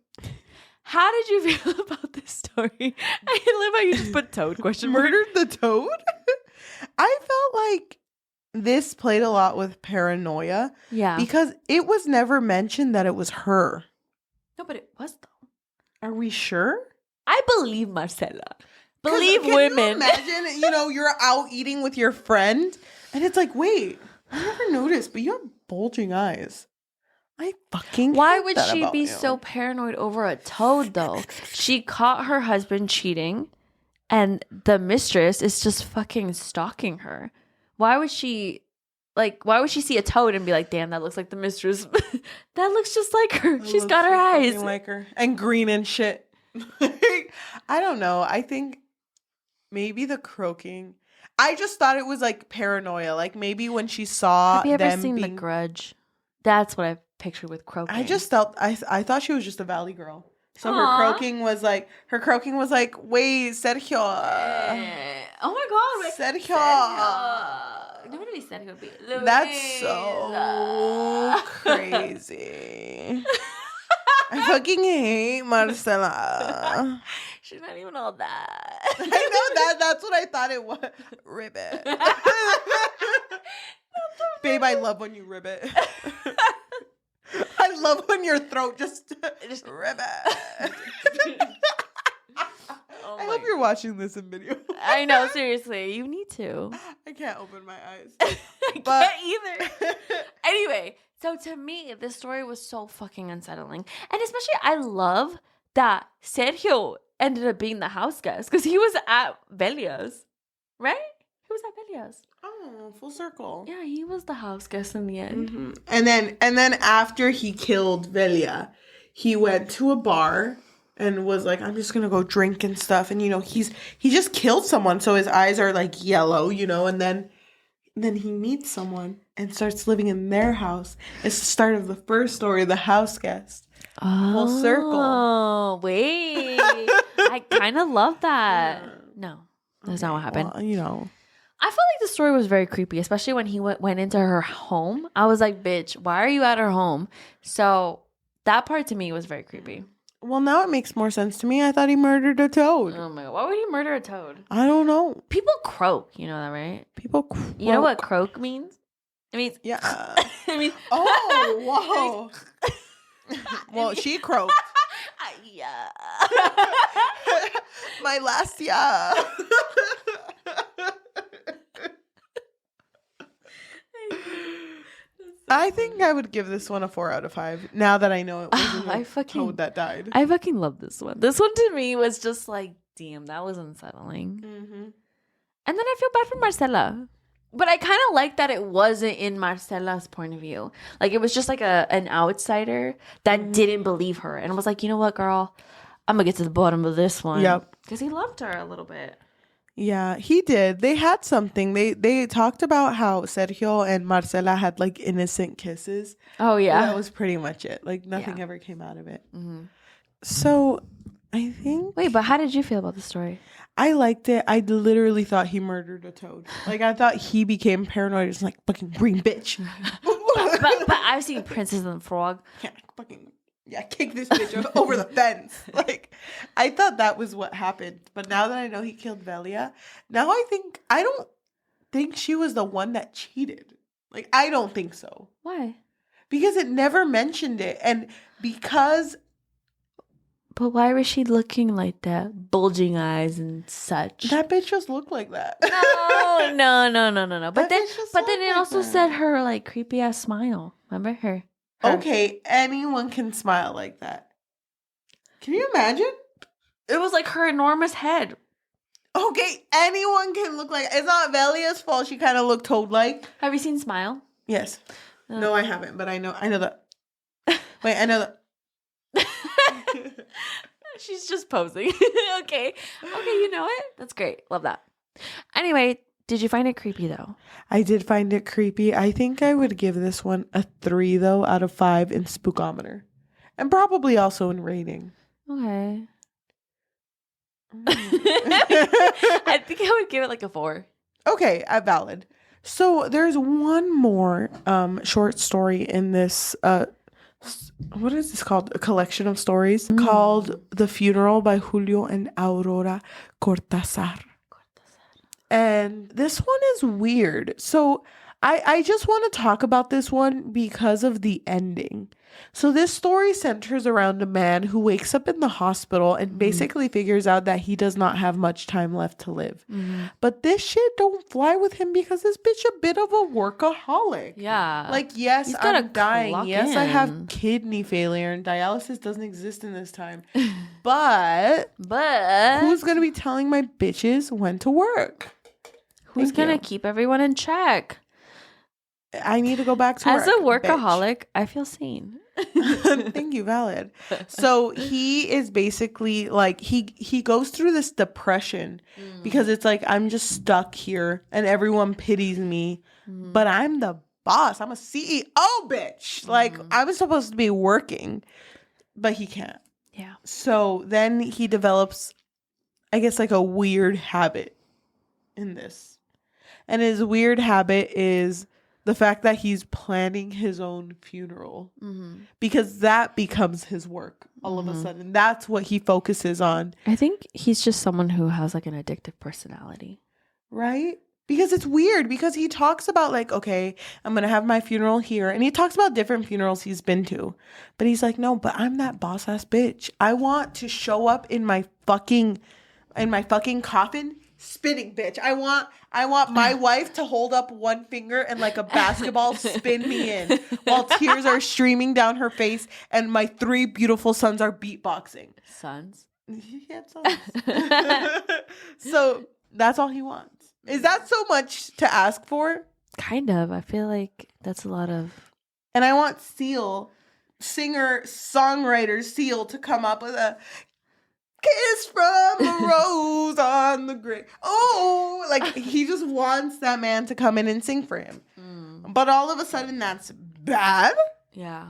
How did you feel about this story? I love how you just put toad question mark. Murdered the toad? I felt like this played a lot with paranoia. Yeah. Because it was never mentioned that it was her. No, but it was though. Are we sure? I believe Marcela. Believe women. You imagine, you're out eating with your friend and it's like, wait, I never noticed, but you have bulging eyes. I fucking Why would she be so paranoid over a toad though? She caught her husband cheating and the mistress is just fucking stalking her. Why would she see a toad and be like, damn, that looks like the mistress? That looks just like her. She's got her eyes. Like her. And green and shit. I don't know. I think maybe the croaking. I just thought it was like paranoia. Like maybe when she saw Have you ever them seen The Grudge? That's what I pictured with croaking. I just felt I thought she was just a valley girl. So her croaking was like, wait, Sergio. Oh my god, wait. Sergio. Nobody said he would be. That's so crazy. I fucking hate Marcela. She's not even all that. I know that's what I thought it was. Ribbit. Babe, I love when you ribbit. I love when your throat just ribbit. I hope you're watching this in video. I know, seriously. You need to. I can't open my eyes. I can't either. Anyway, so to me, this story was so fucking unsettling. And especially, I love that Sergio ended up being the house guest because he was at Velia's, right? He was at Velia's. Oh, full circle. Yeah, he was the house guest in the end. Mm-hmm. And then after he killed Velia, he went to a bar and was like, I'm just gonna go drink and stuff. And he just killed someone, so his eyes are like yellow, and then he meets someone and starts living in their house. It's the start of the first story, the house guest. Oh, full circle. Oh, wait. I kind of love that. Yeah. No, that's not what happened. Well, I felt like the story was very creepy, especially when he went into her home. I was like, bitch, why are you at her home? So that part to me was very creepy. Well, now it makes more sense to me. I thought he murdered a toad. Oh my God. Why would he murder a toad? I don't know. People croak. You know that, right? People croak. You know what croak means? It means... Yeah. I mean... Oh, whoa. Well, she croaked. Yeah. My last yeah. I think I would give this one a 4 out of 5. Now that I know it wasn't a toad that died. I fucking love this one. This one to me was just like, damn, that was unsettling. Mm-hmm. And then I feel bad for Marcela. But I kind of like that it wasn't in Marcela's point of view. Like, it was just like an outsider that didn't believe her. And was like, you know what, girl? I'm going to get to the bottom of this one. Yep. Because he loved her a little bit. Yeah, he did. They had something. They talked about how Sergio and Marcela had like innocent kisses. Oh, yeah. That was pretty much it. Like nothing ever came out of it. Mm-hmm. So I think... Wait, but how did you feel about the story? I liked it. I literally thought he murdered a toad. Like I thought he became paranoid. It's like fucking green bitch. but I've seen Princess and the Frog. Yeah, kick this bitch over the fence. Like, I thought that was what happened. But now that I know he killed Velia, now I don't think she was the one that cheated. Like, I don't think so. Why? Because it never mentioned it. And because... But why was she looking like that? Bulging eyes and such. That bitch just looked like that. No. But then it also said her, like, creepy-ass smile. Remember her? Okay, anyone can smile like that. Can you imagine? It was like her enormous head. Okay, anyone can look like... It's not Velia's fault. She kind of looked toad-like. Have you seen Smile? Yes. No, I haven't, but I know that. Wait, I know that. She's just posing. Okay, you know it? That's great. Love that. Anyway... Did you find it creepy, though? I did find it creepy. I think I would give this one a 3, though, out of 5 in Spookometer. And probably also in rating. Okay. I think I would give it like a 4. Okay, valid. So there's one more short story in this, what is this called? A collection of stories called The Funeral by Julio and Aurora Cortázar. And this one is weird. So I just want to talk about this one because of the ending. So this story centers around a man who wakes up in the hospital and basically figures out that he does not have much time left to live. But this shit don't fly with him because this bitch a bit of a workholik. Yeah. Like, yes, I'm dying. Yes, I have kidney failure and dialysis doesn't exist in this time. But who's going to be telling my bitches when to work? Who's going to keep everyone in check? I need to go back to work. As a workaholic, I feel seen. Thank you, valid. So he is basically like, he goes through this depression because it's like, I'm just stuck here and everyone pities me, but I'm the boss. I'm a CEO, bitch. Like, I'm supposed to be working, but he can't. Yeah. So then he develops, I guess, like a weird habit in this. And his weird habit is the fact that he's planning his own funeral because that becomes his work all of a sudden. That's what he focuses on. I think he's just someone who has like an addictive personality. Right? Because it's weird because he talks about like, okay, I'm going to have my funeral here. And he talks about different funerals he's been to. But he's like, no, but I'm that boss ass bitch. I want to show up in my fucking coffin spinning, bitch. I want my wife to hold up one finger and like a basketball spin me in while tears are streaming down her face and my 3 beautiful sons are beatboxing. Sons? He had sons. So that's all he wants. Is that so much to ask for? Kind of. I feel like that's a lot of... And I want Seal, songwriter Seal, to come up with a kiss from a rose on the grave. Oh, like he just wants that man to come in and sing for him. But all of a sudden that's bad? Yeah.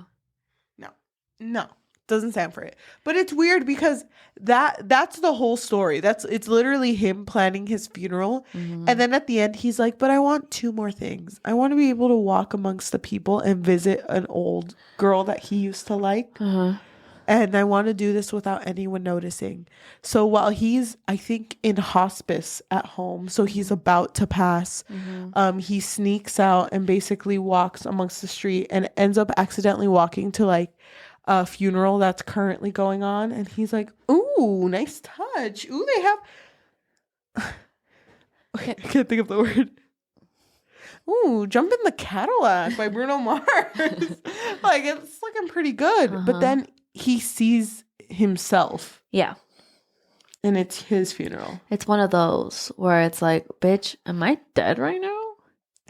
No. Doesn't stand for it. But it's weird because that's the whole story. It's literally him planning his funeral. And then at the end he's like, but I want 2 more things. I want to be able to walk amongst the people and visit an old girl that he used to like. And I want to do this without anyone noticing. So while he's, I think, in hospice at home, so he's about to pass, he sneaks out and basically walks amongst the street and ends up accidentally walking to like a funeral that's currently going on. And he's like, ooh, nice touch. Ooh, they have... I can't think of the word. Ooh, Jump in the Cadillac by Bruno Mars. Like, it's looking pretty good. But then he sees himself. Yeah. And it's his funeral. It's one of those where it's like, bitch, am I dead right now?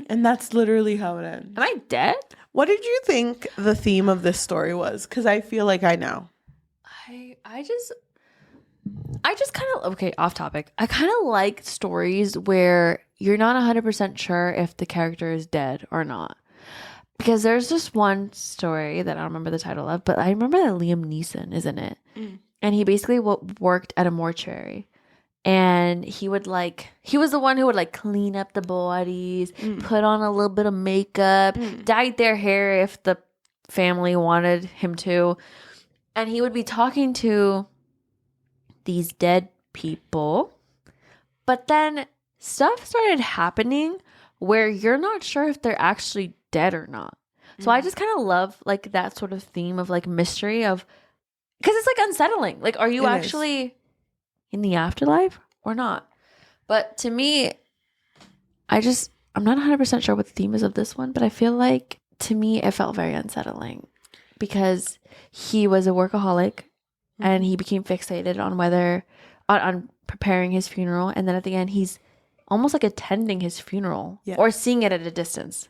And that's literally how it ends. Am I dead? What did you think the theme of this story was? Because I feel like I know. I just kind of, okay, off topic. I kind of like stories where you're not 100% sure if the character is dead or not. Because there's just one story that I don't remember the title of, but I remember that Liam Neeson is in it. And he basically worked at a mortuary. And he was the one who would like clean up the bodies, put on a little bit of makeup, dyed their hair if the family wanted him to. And he would be talking to these dead people. But then stuff started happening where you're not sure if they're actually dead or not. So I just kind of love like that sort of theme of like mystery of, because it's like unsettling. Like, are you actually in the afterlife or not? But to me, I'm not 100% sure what the theme is of this one, but I feel like to me it felt very unsettling because he was a workaholic and he became fixated on preparing his funeral, and then at the end he's almost like attending his funeral or seeing it at a distance.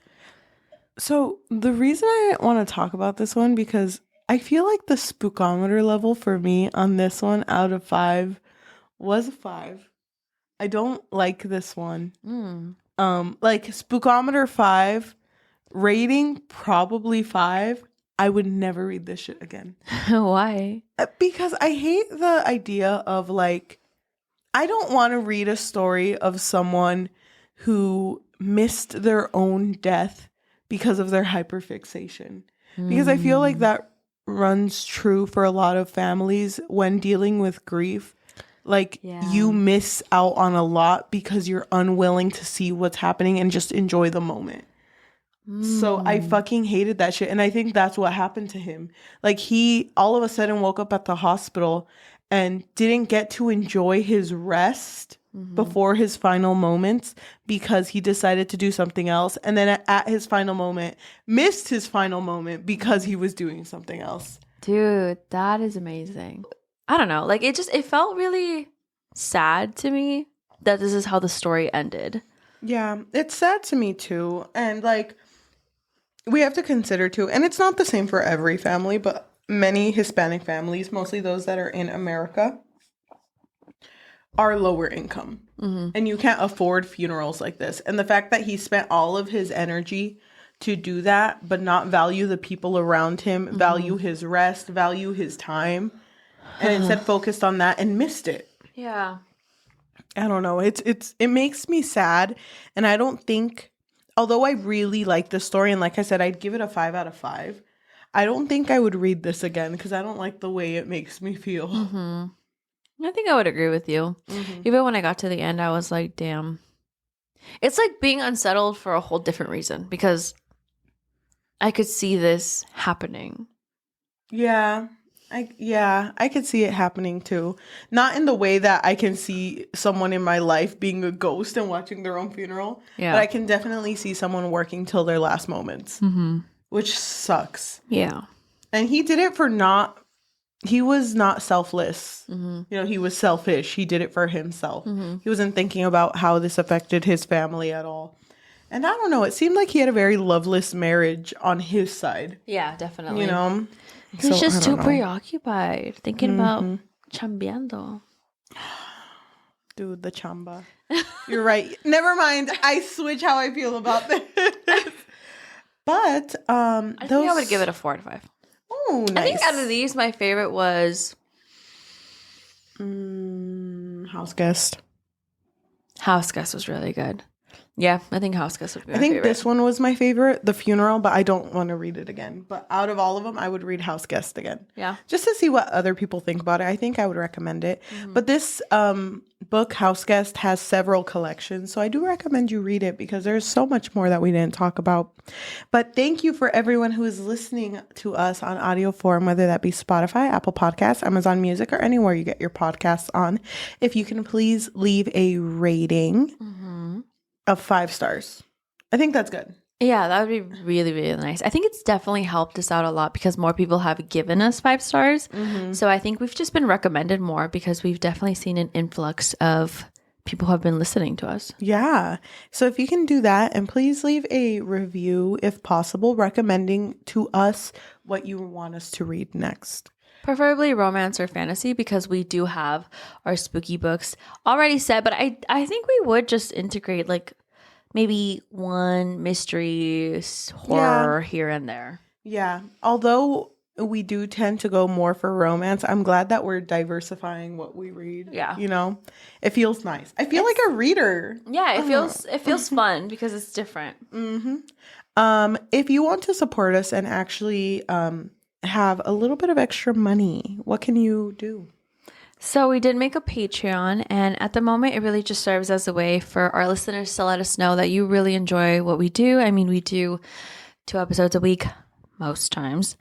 So the reason I want to talk about this one, because I feel like the spookometer level for me on this one out of 5 was a 5. I don't like this one. Like spookometer 5, rating probably 5. I would never read this shit again. Why? Because I hate the idea of like, I don't want to read a story of someone who missed their own death because of their hyperfixation. Because I feel like that runs true for a lot of families when dealing with grief. Like you miss out on a lot because you're unwilling to see what's happening and just enjoy the moment. So I fucking hated that shit. And I think that's what happened to him. Like he all of a sudden woke up at the hospital and didn't get to enjoy his rest before his final moments because he decided to do something else. And then at his final moment, missed his final moment because he was doing something else. Dude, that is amazing. I don't know. Like it felt really sad to me that this is how the story ended. Yeah, it's sad to me too. And like we have to consider too, and it's not the same for every family, but many Hispanic families, mostly those that are in America, are lower income. And you can't afford funerals like this. And the fact that he spent all of his energy to do that, but not value the people around him, value his rest, value his time, and instead focused on that and missed it. Yeah. I don't know. It makes me sad. And I don't think, although I really like the story, and like I said, I'd give it a 5 out of 5. I don't think I would read this again because I don't like the way it makes me feel. I think I would agree with you. Even when I got to the end, I was like, damn. It's like being unsettled for a whole different reason because I could see this happening. Yeah. I could see it happening too. Not in the way that I can see someone in my life being a ghost and watching their own funeral. Yeah. But I can definitely see someone working till their last moments, which sucks. Yeah. And he did it he was not selfless. You know, he was selfish. He did it for himself. He wasn't thinking about how this affected his family at all. And I don't know, it seemed like he had a very loveless marriage on his side. Yeah, definitely. You know? He's just too preoccupied thinking about chambeando. Dude, the chamba. You're right. Never mind. I switch how I feel about this. But I think I would give it a 4 out of 5. Oh, nice. I think out of these, my favorite was Houseguest. Houseguest was really good. Yeah, I think Houseguest would be my favorite. I think this one was my favorite, The Funeral, but I don't want to read it again. But out of all of them, I would read Houseguest again. Yeah. Just to see what other people think about it. I think I would recommend it. But this book, Houseguest, has several collections. So I do recommend you read it because there's so much more that we didn't talk about. But thank you for everyone who is listening to us on audio form, whether that be Spotify, Apple Podcasts, Amazon Music, or anywhere you get your podcasts on. If you can please leave a rating of 5 stars. I think that's good. Yeah, that would be really, really nice. I think it's definitely helped us out a lot because more people have given us 5 stars. So I think we've just been recommended more because we've definitely seen an influx of people who have been listening to us. Yeah. So if you can do that, and please leave a review if possible, recommending to us what you want us to read next. Preferably romance or fantasy because we do have our spooky books already set. But I think we would just integrate like maybe one mystery horror here and there. Yeah. Although we do tend to go more for romance, I'm glad that we're diversifying what we read. Yeah. You know, it feels nice. I feel like a reader. Yeah, it feels fun because it's different. If you want to support us and actually have a little bit of extra money, what can you do? So we did make a Patreon, and at the moment it really just serves as a way for our listeners to let us know that you really enjoy what we do. I mean, we do 2 episodes a week most times.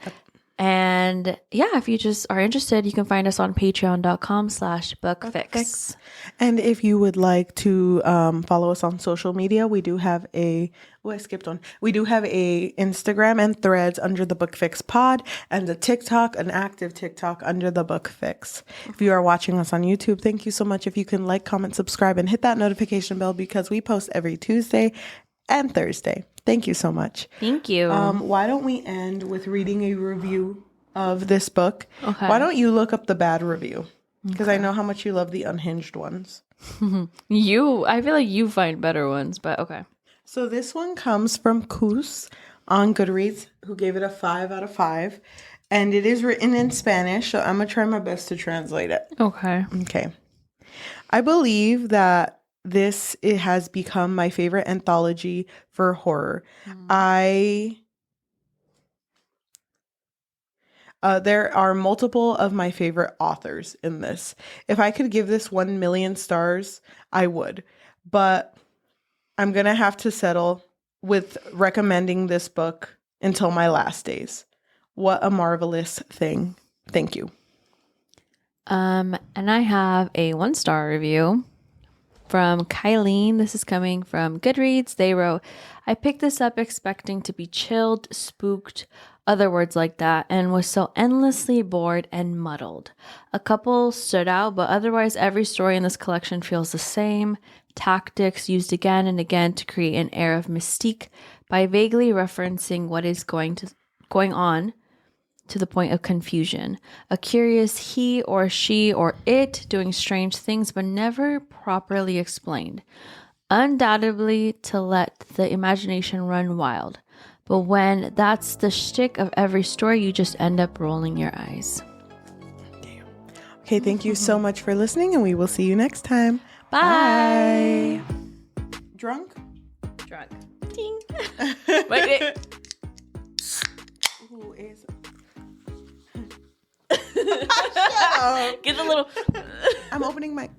And yeah, if you just are interested, you can find us on patreon.com/bookfix. And if you would like to follow us on social media, we do have I skipped one. We do have a Instagram and Threads under the Book Fix Pod, and a TikTok, an active TikTok under the Book Fix. If you are watching us on YouTube, thank you so much. If you can like, comment, subscribe, and hit that notification bell because we post every Tuesday and Thursday. Thank you so much. Thank you. Why don't we end with reading a review of this book? Okay. Why don't you look up the bad review? Because I know how much you love the unhinged ones. I feel like you find better ones, but okay. So this one comes from Kus on Goodreads, who gave it a 5 out of 5. And it is written in Spanish, so I'm going to try my best to translate it. Okay. I believe that it has become my favorite anthology for horror. There are multiple of my favorite authors in this. If I could give this 1 million stars, I would. But I'm going to have to settle with recommending this book until my last days. What a marvelous thing. Thank you. And I have a 1-star review from Kylene. This is coming from Goodreads. They wrote, I picked this up expecting to be chilled, spooked, other words like that, and was so endlessly bored and muddled. A couple stood out, but otherwise every story in this collection feels the same. Tactics used again and again to create an air of mystique by vaguely referencing what is going on to the point of confusion. A curious he or she or it doing strange things but never properly explained. Undoubtedly to let the imagination run wild. But when that's the shtick of every story, you just end up rolling your eyes. Damn. Okay, thank you so much for listening, and we will see you next time. Bye. Drunk? Ding. Wait. Who is... Get a little... I'm opening my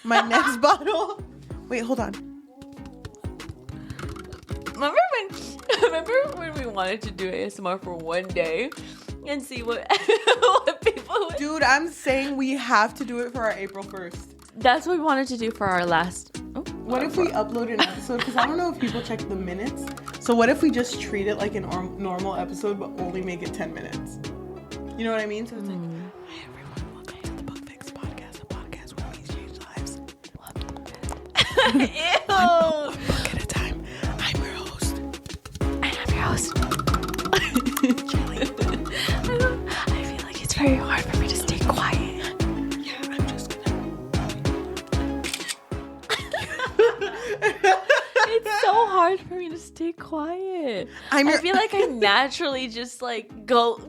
next bottle. Wait, hold on. Remember when we wanted to do ASMR for one day and see what, what people would. Dude, I'm saying we have to do it for our April 1st. That's what we wanted to do for our last. What if we upload an episode? Because I don't know if people check the minutes. So what if we just treat it like a normal episode, but only make it 10 minutes? You know what I mean? So it's like, hi everyone, welcome to the Book Fix Podcast, a podcast where we change lives. Ew. One book at a time. I'm your host. And I'm your host. Cheli. I feel like it's very hard for me to stay quiet. Yeah, I'm just gonna. It's so hard for me to stay quiet. I feel like I naturally just like go.